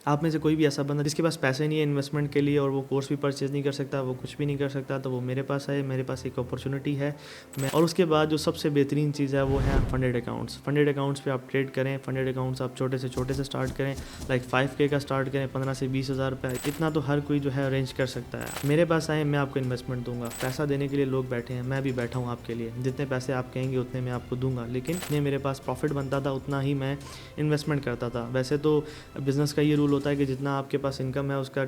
आप में से कोई भी ऐसा बंदा जिसके पास पैसे नहीं है इन्वेस्टमेंट के लिए और वो कोर्स भी परचेज़ नहीं कर सकता, वो कुछ भी नहीं कर सकता, तो वो मेरे पास आए। मेरे पास एक अपॉर्चुनिटी है। और उसके बाद जो सबसे बेहतरीन चीज़ है वो है फंडेड अकाउंट्स। फंडेड अकाउंट्स पे आप ट्रेड करें। फंडेड अकाउंट्स आप छोटे से स्टार्ट करें, लाइक 5K का स्टार्ट करें, 15 से 20 हज़ार रुपये, इतना तो हर कोई जो है अरेंज कर सकता है। मेरे पास आए, मैं आपको इन्वेस्टमेंट दूंगा। पैसा देने के लिए लोग बैठे हैं, मैं भी बैठा हूँ आपके लिए। जितने पैसे आप कहेंगे उतने मैं आपको दूंगा, लेकिन जितने मेरे पास प्रॉफिट बनता था उतना ही मैं इन्वेस्टमेंट करता था। वैसे तो बिज़नेस का ये रूल होता है कि जितना आपके पास इनकम है उसका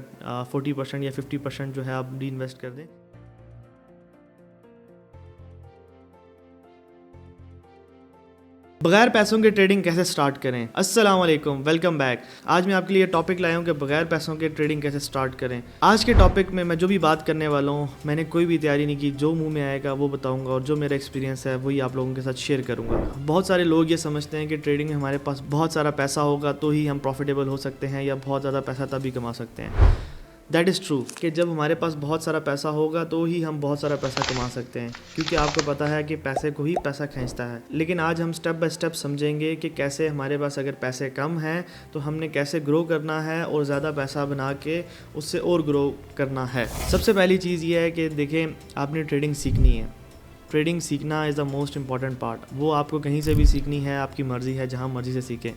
40% या 50% जो है आप री इन्वेस्ट कर दें। बगैर पैसों के ट्रेडिंग कैसे स्टार्ट करें। अस्सलाम वालेकुम, वेलकम बैक। आज मैं आपके लिए टॉपिक लाया हूँ कि बगैर पैसों के ट्रेडिंग कैसे स्टार्ट करें। आज के टॉपिक में मैं जो भी बात करने वाला हूँ, मैंने कोई भी तैयारी नहीं की, जो मुंह में आएगा वो बताऊँगा और जो मेरा एक्सपीरियंस है वही आप लोगों के साथ शेयर करूँगा। बहुत सारे लोग ये समझते हैं कि ट्रेडिंग में हमारे पास बहुत सारा पैसा होगा तो ही हम प्रॉफिटेबल हो सकते हैं या बहुत ज़्यादा पैसा तभी कमा सकते हैं। दैट इज़ ट्रू कि जब हमारे पास बहुत सारा पैसा होगा तो ही हम बहुत सारा पैसा कमा सकते हैं, क्योंकि आपको पता है कि पैसे को ही पैसा खींचता है। लेकिन आज हम स्टेप बाय स्टेप समझेंगे कि कैसे हमारे पास अगर पैसे कम हैं तो हमने कैसे ग्रो करना है और ज़्यादा पैसा बना के उससे और ग्रो करना है। सबसे पहली चीज़ ये है कि देखें, आपने ट्रेडिंग सीखनी है। ट्रेडिंग सीखना is the most important part. वो आपको कहीं से भी सीखनी है, आपकी मर्ज़ी है, जहाँ मर्ज़ी से सीखें।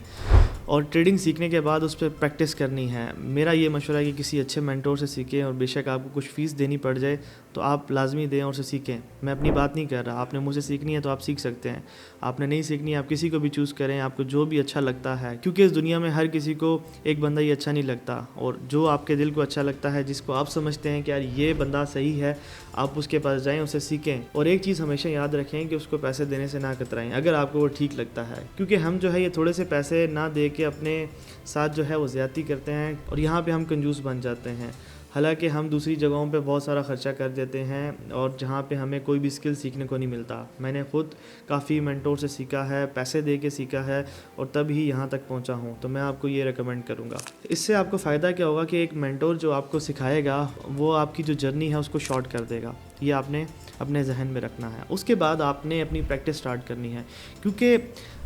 और ट्रेडिंग सीखने के बाद उस पर प्रैक्टिस करनी है। मेरा ये मशवरा है कि किसी अच्छे मेंटोर से सीखें, और बेशक आपको कुछ फ़ीस देनी पड़ जाए तो आप लाजमी दें और उसे सीखें। मैं अपनी बात नहीं कर रहा, आपने मुझसे सीखनी है तो आप सीख सकते हैं। आपने नहीं सीखनी है, आप किसी को भी चूज़ करें, आपको जो भी अच्छा लगता है, क्योंकि इस दुनिया में हर किसी को एक बंदा ही अच्छा नहीं लगता। और जो आपके दिल को अच्छा लगता है, जिसको आप समझते हैं कि यार ये बंदा सही है, आप उसके पास जाएँ, उसे सीखें। और एक चीज़ हमेशा याद रखें कि उसको पैसे देने से ना कतराएं अगर आपको वो ठीक लगता है, क्योंकि हम जो है ये थोड़े से पैसे ना दे के अपने साथ जो है वो ज़्यादती करते हैं और यहाँ पे हम कंजूस बन जाते हैं। हालांकि हम दूसरी जगहों पे बहुत सारा ख़र्चा कर देते हैं और जहाँ पे हमें कोई भी स्किल सीखने को नहीं मिलता। मैंने ख़ुद काफ़ी मेंटोर से सीखा है, पैसे दे के सीखा है और तब ही यहाँ तक पहुँचा हूँ। तो मैं आपको ये रेकमेंड करूँगा। इससे आपको फ़ायदा क्या होगा कि एक मेंटोर जो आपको सिखाएगा वो आपकी जो जर्नी है उसको शॉर्ट कर देगा। ये आपने अपने जहन में रखना है। उसके बाद आपने अपनी प्रैक्टिस स्टार्ट करनी है, क्योंकि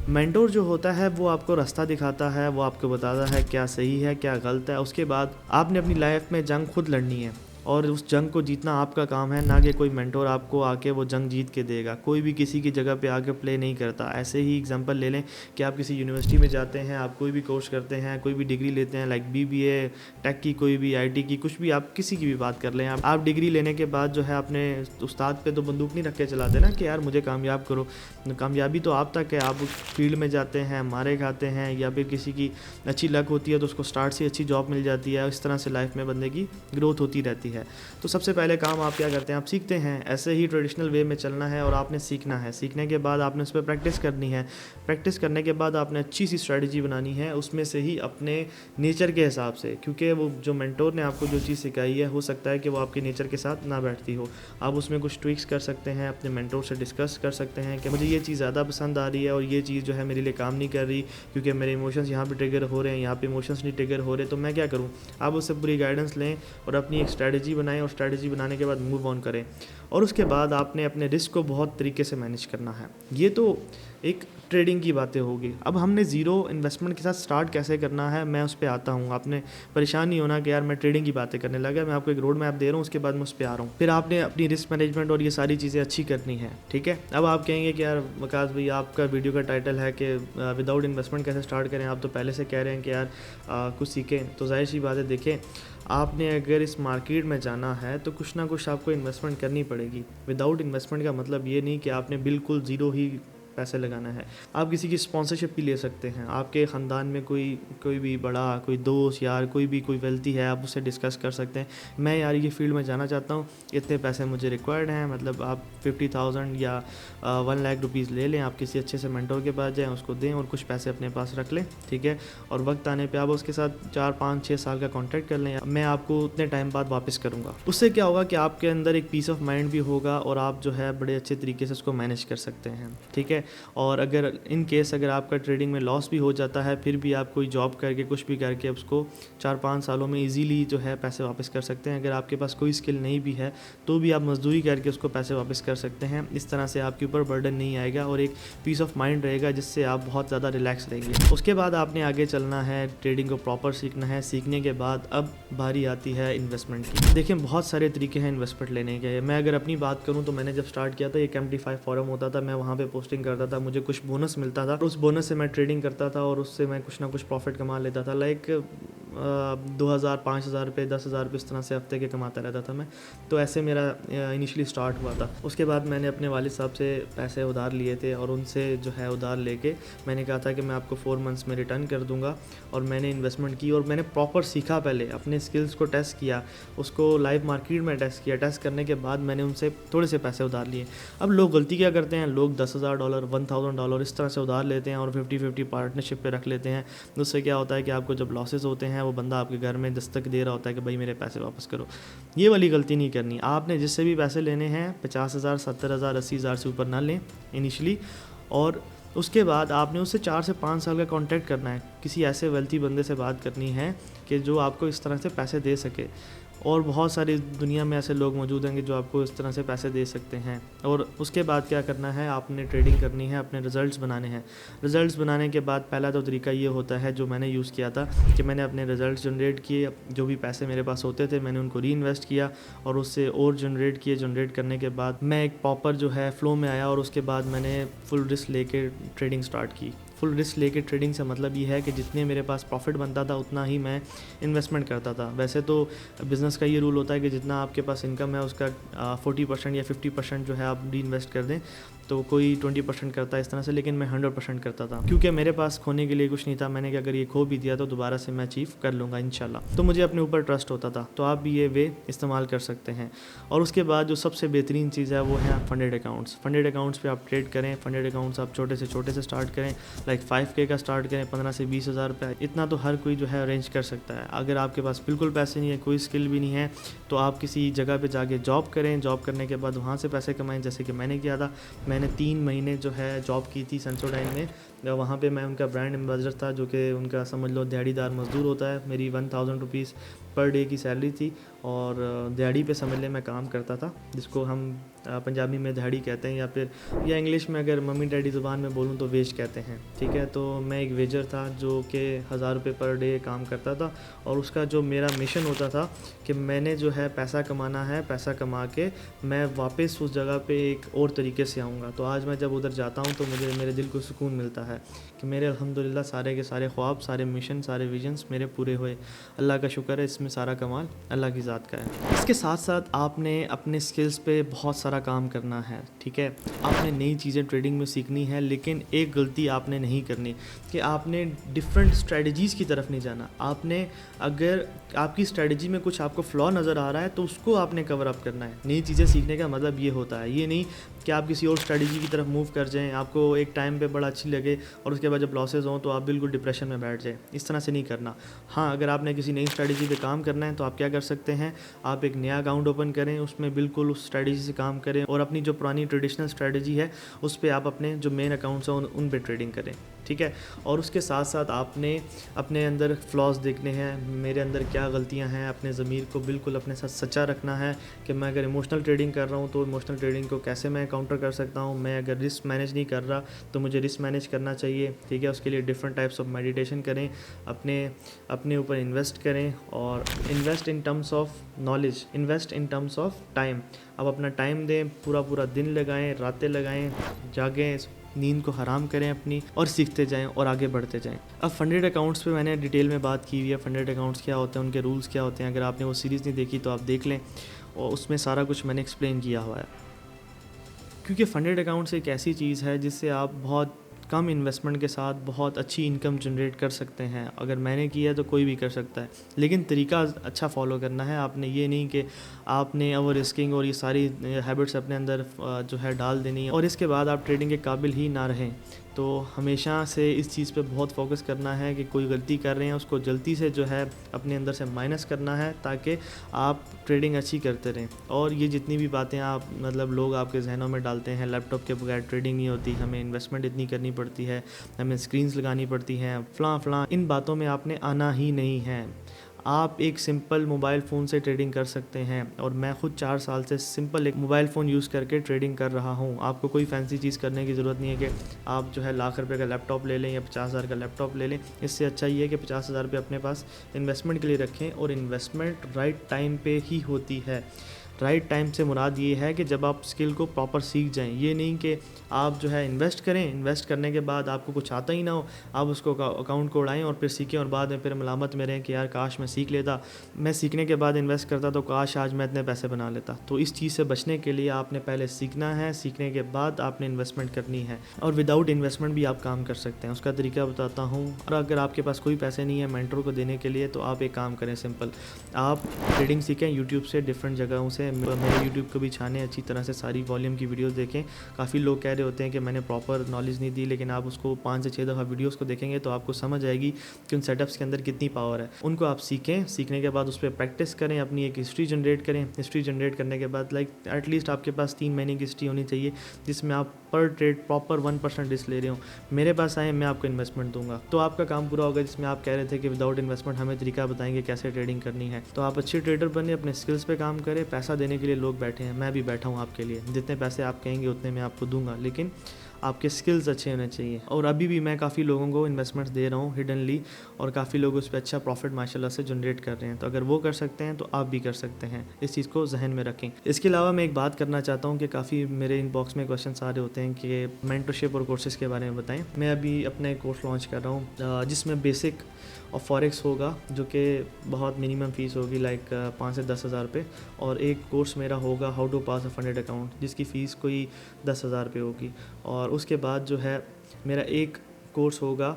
मेंटोर जो होता है वो आपको रास्ता दिखाता है, वो आपको बताता है क्या सही है क्या गलत है। उसके बाद आपने अपनी लाइफ में जंग खुद लड़नी है और उस जंग को जीतना आपका काम है, ना कि कोई मेंटोर आपको आके वो जंग जीत के देगा। कोई भी किसी की जगह पे आके प्ले नहीं करता। ऐसे ही एग्जांपल ले लें कि आप किसी यूनिवर्सिटी में जाते हैं, आप कोई भी कोर्स करते हैं, कोई भी डिग्री लेते हैं, लाइक BBA, टेक की, कोई भी IT की, कुछ भी, आप किसी की भी बात कर लें। आप डिग्री लेने के बाद जो है अपने उस्ताद पे तो बंदूक नहीं रख के चलाते ना कि यार मुझे कामयाब करो। कामयाबी तो आप तक है। आप उस फील्ड में जाते हैं, मारे खाते हैं, या फिर किसी की अच्छी लक होती है तो उसको स्टार्ट से अच्छी जॉब मिल जाती है। इस तरह से लाइफ में बंदे की ग्रोथ होती रहती है। तो सबसे पहले काम आप क्या करते हैं, आप सीखते हैं। ऐसे ही ट्रेडिशनल वे में चलना है और आपने सीखना है। सीखने के बाद आपने उस पर प्रैक्टिस करनी है। प्रैक्टिस करने के बाद आपने अच्छी सी स्ट्रैटेजी बनानी है, उसमें से ही अपने नेचर के हिसाब से, क्योंकि वो जो मेंटोर ने आपको जो चीज़ सिखाई है हो सकता है कि वो आपके नेचर के साथ ना बैठती हो। आप उसमें कुछ ट्विक्स कर सकते हैं, अपने मेंटोर से डिस्कस कर सकते हैं कि मुझे ये चीज़ ज़्यादा पसंद आ रही है और ये चीज़ जो है मेरे लिए काम नहीं कर रही, क्योंकि मेरे इमोशंस यहाँ पे ट्रिगर हो रहे हैं, यहाँ पे इमोशंस नहीं ट्रिगर हो रहे, तो मैं क्या करूँ। आप उससे पूरी गाइडेंस लें और अपनी एक स्ट्रैटेजी बनाएं और स्ट्रैटेजी बनाने के बाद मूव ऑन करें। और उसके बाद आपने अपने रिस्क को बहुत तरीके से मैनेज करना है। ये तो एक ट्रेडिंग की बातें होगी। अब हमने ज़ीरो इन्वेस्टमेंट के साथ स्टार्ट कैसे करना है मैं उस पर आता हूँ। आपने परेशान नहीं होना कि यार मैं ट्रेडिंग की बातें करने लगा। मैं आपको एक रोड मैप दे रहा हूँ, उसके बाद मैं उस पर आ रहा हूँ। फिर आपने अपनी रिस्क मैनेजमेंट और ये सारी चीज़ें अच्छी करनी है, ठीक है। अब आप कहेंगे कि यार वकास भाई आपका वीडियो का टाइटल है कि विदाउट इन्वेस्टमेंट कैसे स्टार्ट करें। आप तो पहले से कह रहे हैं कि यार कुछ सीखें, तो जाहिर सी बात है, देखें आपने अगर इस मार्केट में जाना है तो कुछ ना कुछ आपको इन्वेस्टमेंट करनी पड़ेगी। विदाउट इन्वेस्टमेंट का मतलब ये नहीं कि आपने बिल्कुल ज़ीरो ही पैसे लगाना है। आप किसी की स्पॉन्सरशिप भी ले सकते हैं। आपके ख़ानदान में कोई भी बड़ा, कोई दोस्त, यार कोई भी कोई वेल्थी है, आप उससे डिस्कस कर सकते हैं। मैं यार ये फील्ड में जाना चाहता हूँ, इतने पैसे मुझे रिक्वायर्ड हैं, मतलब आप 50,000 या 1 लाख रुपीज़ ले लें। आप किसी अच्छे से मेंटोर के पास जाएँ, उसको दें और कुछ पैसे अपने पास रख लें, ठीक है। और वक्त आने पर आप उसके साथ 4, 5, 6 साल का कॉन्ट्रैक्ट कर लें। मैं आपको उतने टाइम बाद वापस करूँगा। उससे क्या होगा कि आपके अंदर एक पीस ऑफ माइंड भी होगा और आप जो है बड़े अच्छे तरीके से उसको मैनेज कर सकते हैं, ठीक है। है। और अगर इन केस अगर आपका ट्रेडिंग में लॉस भी हो जाता है, फिर भी आप कोई जॉब करके कुछ भी करके उसको 4-5 सालों में इजीली जो है पैसे वापस कर सकते हैं। अगर आपके पास कोई स्किल नहीं भी है तो भी आप मजदूरी करके उसको पैसे वापस कर सकते हैं। इस तरह से आपके ऊपर बर्डन नहीं आएगा और एक पीस ऑफ माइंड रहेगा जिससे आप बहुत ज़्यादा रिलैक्स रहेंगे। उसके बाद आपने आगे चलना है, ट्रेडिंग को प्रॉपर सीखना है। सीखने के बाद अब बारी आती है इन्वेस्टमेंट की। देखिए बहुत सारे तरीके हैं इन्वेस्टमेंट लेने के। मैं अगर अपनी बात करूँ तो मैंने जब स्टार्ट किया था, एक MT5 फॉरम होता था, मैं वहाँ पे पोस्टिंग करता था, मुझे कुछ बोनस मिलता था, उस बोनस से मैं ट्रेडिंग करता था और उससे मैं कुछ ना कुछ प्रॉफिट कमा लेता था। लाइक 2000, 5000 रुपये, 10,000 रुपये इस तरह से हफ्ते के कमाता रहता था मैं। तो ऐसे मेरा इनिशियली स्टार्ट हुआ था। उसके बाद मैंने अपने वालिद साहब से पैसे उधार लिए थे और उनसे जो है उधार लेके मैंने कहा था कि मैं आपको 4 मंथ्स में रिटर्न कर दूंगा। और मैंने इन्वेस्टमेंट की और मैंने प्रॉपर सीखा, पहले अपने स्किल्स को टेस्ट किया, उसको लाइव मार्केट में टेस्ट किया। टेस्ट करने के बाद मैंने उनसे थोड़े से पैसे उधार लिए। अब लोग गलती क्या करते हैं, लोग $10,000, $1,000 इस तरह से उधार लेते हैं और 50-50 पार्टनरशिप पे रख लेते हैं। उससे क्या होता है कि आपको जब लॉसेस होते हैं वो बंदा आपके घर में दस्तक दे रहा होता है कि भाई मेरे पैसे वापस करो। ये वाली गलती नहीं करनी। आपने जिससे भी पैसे लेने हैं 50,000, 70,000, 80,000 से ऊपर ना लें इनिशियली। और उसके बाद आपने उससे 4 से 5 साल का कॉन्ट्रैक्ट करना है। किसी ऐसे वेल्थी बंदे से बात करनी है कि जो आपको इस तरह से पैसे दे सके। और बहुत सारी दुनिया में ऐसे लोग मौजूद हैं कि जो आपको इस तरह से पैसे दे सकते हैं। और उसके बाद क्या करना है, आपने ट्रेडिंग करनी है, अपने रिज़ल्ट्स बनाने हैं। रिज़ल्ट्स बनाने के बाद पहला तो तरीका ये होता है जो मैंने यूज़ किया था कि मैंने अपने रिज़ल्ट्स जनरेट किए, जो भी पैसे मेरे पास होते थे मैंने उनको री इन्वेस्ट किया और उससे और जनरेट किए। जनरेट करने के बाद मैं एक प्रॉपर जो है फ़्लो में आया और उसके बाद मैंने फुल रिस्क लेके ट्रेडिंग स्टार्ट की। फुल रिस्क लेके ट्रेडिंग से मतलब ये है कि जितने मेरे पास प्रॉफिट बनता था उतना ही मैं इन्वेस्टमेंट करता था। वैसे तो बिज़नेस का ये रूल होता है कि जितना आपके पास इनकम है उसका 40% या 50% जो है आप री इन्वेस्ट कर दें, तो कोई 20% करता है इस तरह से, लेकिन मैं 100% करता था क्योंकि मेरे पास खोने के लिए कुछ नहीं था। मैंने कि अगर ये खो भी दिया तो दोबारा से मैं अचीव कर लूँगा इंशाल्लाह। तो मुझे अपने ऊपर ट्रस्ट होता था। तो आप भी ये वे इस्तेमाल कर सकते हैं। और उसके बाद जो सबसे बेहतरीन चीज़ है वो है फंडेड अकाउंट्स। फंडेड अकाउंट्स पे आप ट्रेड करें। फंडेड अकाउंट्स आप छोटे से स्टार्ट करें, लाइक 5K का स्टार्ट करें, 15 से 20,000 रुपये। इतना तो हर कोई जो है अरेंज कर सकता है। अगर आपके पास बिल्कुल पैसे नहीं है, कोई स्किल भी नहीं है, तो आप किसी जगह पे जाके जॉब करें। जॉब करने के बाद वहाँ से पैसे कमाएं, जैसे कि मैंने किया था। मैंने 3 महीने जो है जॉब की थी सेंसोडाइन में। वहाँ पे मैं उनका ब्रांड एम्बेसडर था, जो कि उनका समझ लो दिहाड़ीदार मज़दूर होता है। मेरी 1000 रुपीज़ पर डे की सैलरी थी और दिहाड़ी पे समझ लें मैं काम करता था, जिसको हम पंजाबी में दिहाड़ी कहते हैं, या फिर या इंग्लिश में अगर मम्मी डैडी ज़ुबान में बोलूँ तो वेज कहते हैं। ठीक है, तो मैं एक वेजर था जो कि 1000 रुपये पर डे काम करता था। और उसका जो मेरा मिशन होता था कि मैंने जो है पैसा कमाना है, पैसा कमा के मैं वापस उस जगह पे एक और तरीके से आऊँगा। तो आज मैं जब उधर जाता हूँ तो मुझे मेरे दिल को सुकून मिलता है कि मेरे अल्हम्दुलिल्लाह सारे के सारे ख्वाब, सारे मिशन, सारे विजन्स मेरे पूरे हुए। अल्लाह का शुक्र है, इसमें सारा कमाल अल्लाह की ज़ात का है। इसके साथ साथ आपने अपने स्किल्स पे बहुत सारा काम करना है। ठीक है, आपने नई चीज़ें ट्रेडिंग में सीखनी है, लेकिन एक गलती आपने नहीं करनी कि आपने डिफरेंट स्ट्रेटजीज़ की तरफ नहीं जाना। आपने अगर आपकी स्ट्रेटजी में कुछ आपको फ्लॉ नज़र आ रहा है तो उसको आपने कवर अप करना है। नई चीज़ें सीखने का मतलब ये होता है, ये नहीं कि आप किसी और स्ट्रेटजी की तरफ मूव कर जाएं, आपको एक टाइम पे बड़ा अच्छी लगे और उसके बाद जब लॉसेज हों तो आप बिल्कुल डिप्रेशन में बैठ जाएं। इस तरह से नहीं करना। हाँ, अगर आपने किसी नई स्ट्रेटजी पे काम करना है तो आप क्या कर सकते हैं, आप एक नया अकाउंट ओपन करें, उसमें बिल्कुल उस स्ट्रेटजी से काम करें और अपनी जो पुरानी ट्रेडिशनल स्ट्रेटजी है उस पर आप अपने जो मेन अकाउंट्स हैं उन पर ट्रेडिंग करें। ठीक है, और उसके साथ साथ आपने अपने अंदर फ्लॉज देखने हैं, मेरे अंदर क्या गलतियां हैं। अपने ज़मीर को बिल्कुल अपने साथ सच्चा रखना है कि मैं अगर इमोशनल ट्रेडिंग कर रहा हूं तो इमोशनल ट्रेडिंग को कैसे मैं काउंटर कर सकता हूं। मैं अगर रिस्क मैनेज नहीं कर रहा तो मुझे रिस्क मैनेज करना चाहिए। ठीक है, उसके लिए डिफरेंट टाइप्स ऑफ मेडिटेशन करें, अपने ऊपर इन्वेस्ट करें और invest in terms of knowledge, invest in terms of time. अब अपना टाइम दें, पूरा दिन लगाएं, रातें लगाएं, जागें, नींद को हराम करें अपनी और सीखते जाएं और आगे बढ़ते जाएं। अब फंडेड अकाउंट्स पे मैंने डिटेल में बात की हुई है। फंडेड अकाउंट्स क्या होते हैं, उनके रूल्स क्या होते हैं। अगर आपने वो सीरीज़ नहीं देखी तो आप देख लें और उसमें सारा कुछ मैंने एक्सप्लेन किया हुआ है। क्योंकि फंडेड अकाउंट्स एक ऐसी चीज़ है जिससे आप बहुत कम इन्वेस्टमेंट के साथ बहुत अच्छी इनकम जनरेट कर सकते हैं। अगर मैंने किया है तो कोई भी कर सकता है, लेकिन तरीका अच्छा फॉलो करना है। आपने ये नहीं कि आपने ओवर रिस्किंग और ये सारी हैबिट्स अपने अंदर जो है डाल देनी है और इसके बाद आप ट्रेडिंग के काबिल ही ना रहें। तो हमेशा से इस चीज़ पे बहुत फोकस करना है कि कोई गलती कर रहे हैं उसको जल्दी से जो है अपने अंदर से माइनस करना है, ताकि आप ट्रेडिंग अच्छी करते रहें। और ये जितनी भी बातें आप मतलब लोग आपके जहनों में डालते हैं, लैपटॉप के बगैर ट्रेडिंग नहीं होती, हमें इन्वेस्टमेंट इतनी करनी पड़ती है, हमें स्क्रीन्स लगानी पड़ती हैं, फ़लाँ इन बातों में आपने आना ही नहीं है। आप एक सिंपल मोबाइल फ़ोन से ट्रेडिंग कर सकते हैं, और मैं ख़ुद 4 साल से सिंपल एक मोबाइल फ़ोन यूज़ करके ट्रेडिंग कर रहा हूँ। आपको कोई फैंसी चीज़ करने की ज़रूरत नहीं है कि आप जो है लाख रुपए का लैपटॉप ले लें या 50,000 का लैपटॉप ले लें। इससे अच्छा ये है कि 50,000 रुपये अपने पास इन्वेस्टमेंट के लिए रखें, और इन्वेस्टमेंट राइट टाइम पे ही होती है। राइट टाइम से मुराद ये है कि जब आप स्किल को प्रॉपर सीख जाएं, ये नहीं कि आप जो है इन्वेस्ट करें, इन्वेस्ट करने के बाद आपको कुछ आता ही ना हो, आप उसको अकाउंट को उड़ाएं और फिर सीखें, और बाद में फिर मलामत में रहें कि यार काश मैं सीख लेता, मैं सीखने के बाद इन्वेस्ट करता तो काश आज मैं इतने पैसे बना लेता। तो इस चीज़ से बचने के लिए आपने पहले सीखना है, सीखने के बाद आपने इन्वेस्टमेंट करनी है, और विदाउट इन्वेस्टमेंट भी आप काम कर सकते हैं। उसका तरीका बताता हूँ। और अगर आपके पास कोई पैसे नहीं है मेंटर को देने के लिए, तो आप एक काम करें सिंपल, आप ट्रेडिंग सीखें यूट्यूब से, डिफरेंट जगहों से। मेरे यूट्यूब को भी छाने, अच्छी तरह से सारी वॉल्यूम की वीडियोस देखें। काफ़ी लोग कह रहे होते हैं कि मैंने प्रॉपर नॉलेज नहीं दी, लेकिन आप उसको 5 से 6 दफ़ा वीडियोस को देखेंगे तो आपको समझ आएगी कि उन सेटअप्स के अंदर कितनी पावर है। उनको आप सीखें, सीखने के बाद उस पर प्रैक्टिस करें, अपनी एक हिस्ट्री जनरेट करें। हिस्ट्री जनरेट करने के बाद एटलीस्ट आपके पास 3 महीने की हिस्ट्री होनी चाहिए, जिसमें आप पर ट्रेड प्रॉपर 1% रिस्क ले रहे हो। मेरे पास आए, मैं आपको इन्वेस्टमेंट दूंगा, तो आपका काम पूरा होगा। जिसमें आप कह रहे थे कि विदाउट इन्वेस्टमेंट हमें तरीका बताएंगे कैसे ट्रेडिंग करनी है, तो आप अच्छे ट्रेडर बने, अपने स्किल्स पे काम करें। पैसा देने के लिए लोग बैठे हैं, मैं भी बैठा हूँ आपके लिए। जितने पैसे आप कहेंगे उतने मैं आपको दूंगा, लेकिन आपके स्किल्स अच्छे होने चाहिए। और अभी भी मैं काफ़ी लोगों को इन्वेस्टमेंट्स दे रहा हूँ हिडनली, और काफ़ी लोग उस पर अच्छा प्रॉफिट माशाल्लाह से जनरेट कर रहे हैं। तो अगर वो कर सकते हैं तो आप भी कर सकते हैं। इस चीज़ को जहन में रखें। इसके अलावा मैं एक बात करना चाहता हूँ कि काफ़ी मेरे इनबॉक्स में क्वेश्चन आ रहे होते हैं कि मेंटरशिप और कोर्सेज़ के बारे में बताएं। मैं अभी अपना एक कोर्स लॉन्च कर रहा हूँ जिसमें बेसिक और फॉरेक्स होगा, जो कि बहुत मिनिमम फ़ीस होगी, लाइक 5 से 10,000 रुपये। और एक कोर्स मेरा होगा how to pass a funded account, जिसकी फ़ीस कोई 10,000 रुपये होगी। और उसके बाद जो है मेरा एक कोर्स होगा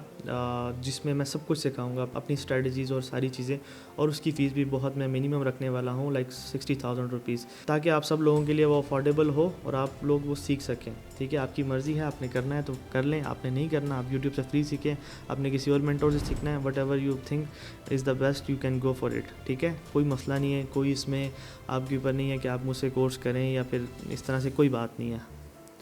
जिसमें मैं सब कुछ सिखाऊंगा, अपनी स्ट्रेटजीज़ और सारी चीज़ें, और उसकी फ़ीस भी बहुत मैं मिनिमम रखने वाला हूँ, लाइक 60,000 रुपीज़, ताकि आप सब लोगों के लिए वो अफोर्डेबल हो और आप लोग वो सीख सकें। ठीक है, आपकी मर्ज़ी है, आपने करना है तो कर लें, आपने नहीं करना आप यूट्यूब से फ्री सीखें, आपने किसी और मेंटोर से सीखना है, what ever you think is the best, you can go for it. ठीक है, कोई मसला नहीं है, कोई इसमें आपके ऊपर नहीं है कि आप मुझसे कोर्स करें या फिर इस तरह से, कोई बात नहीं है।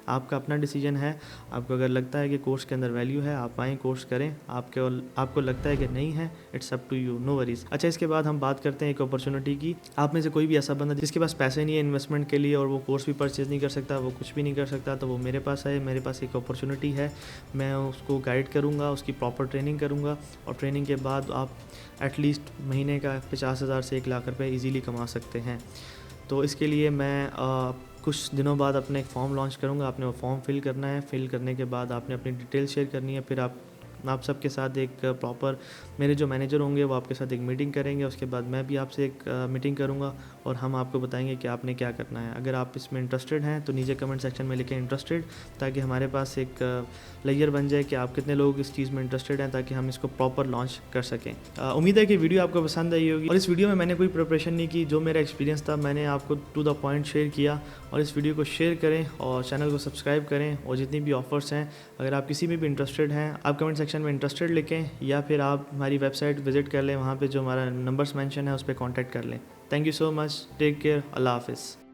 आपका अपना डिसीजन है। आपको अगर लगता है कि कोर्स के अंदर वैल्यू है, आप आएँ कोर्स करें। आपको लगता है कि नहीं है, it's up to you, no worries. अच्छा, इसके बाद हम बात करते हैं एक अपॉर्चुनिटी की। आप में से कोई भी ऐसा बंदा जिसके पास पैसे नहीं है इन्वेस्टमेंट के लिए, और वो कोर्स भी परचेज़ नहीं कर सकता, वो कुछ भी नहीं कर सकता, तो वो मेरे पास आए। मेरे पास एक अपॉर्चुनिटी है, मैं उसको गाइड करूँगा, उसकी प्रॉपर ट्रेनिंग करूँगा, और ट्रेनिंग के बाद आप एटलीस्ट महीने का 50,000 से 1 लाख रुपये ईजीली कमा सकते हैं। तो इसके लिए मैं कुछ दिनों बाद अपने एक फॉर्म लॉन्च करूँगा। आपने वो फॉर्म फिल करना है। फिल करने के बाद आपने अपनी डिटेल शेयर करनी है। फिर आप सबके साथ एक प्रॉपर, मेरे जो मैनेजर होंगे वो आपके साथ एक मीटिंग करेंगे। उसके बाद मैं भी आपसे एक मीटिंग करूँगा, और हम आपको बताएंगे कि आपने क्या करना है। अगर आप इसमें इंटरेस्टेड हैं तो नीचे कमेंट सेक्शन में लिखें इंटरेस्टेड, ताकि हमारे पास एक लेयर बन जाए कि आप कितने लोग इस चीज़ में इंटरेस्टेड हैं, ताकि हम इसको प्रॉपर लॉन्च कर सकें। उम्मीद है कि वीडियो आपको पसंद आई होगी। और इस वीडियो में मैंने कोई प्रिपरेशन नहीं की, जो मेरा एक्सपीरियंस था मैंने आपको टू द पॉइंट शेयर किया। और इस वीडियो को शेयर करें और चैनल को सब्सक्राइब करें। और जितनी भी ऑफर्स हैं, अगर आप किसी में भी इंटरेस्टेड हैं, आप कमेंट सेक्शन में इंटरेस्टेड लिखें, या फिर आप हमारी वेबसाइट विजिट कर लें, वहाँ पे जो हमारा नंबर्स मेंशन है उस पर कॉन्टैक्ट कर लें। Thank you so much, take care, अल्लाह हाफिज़।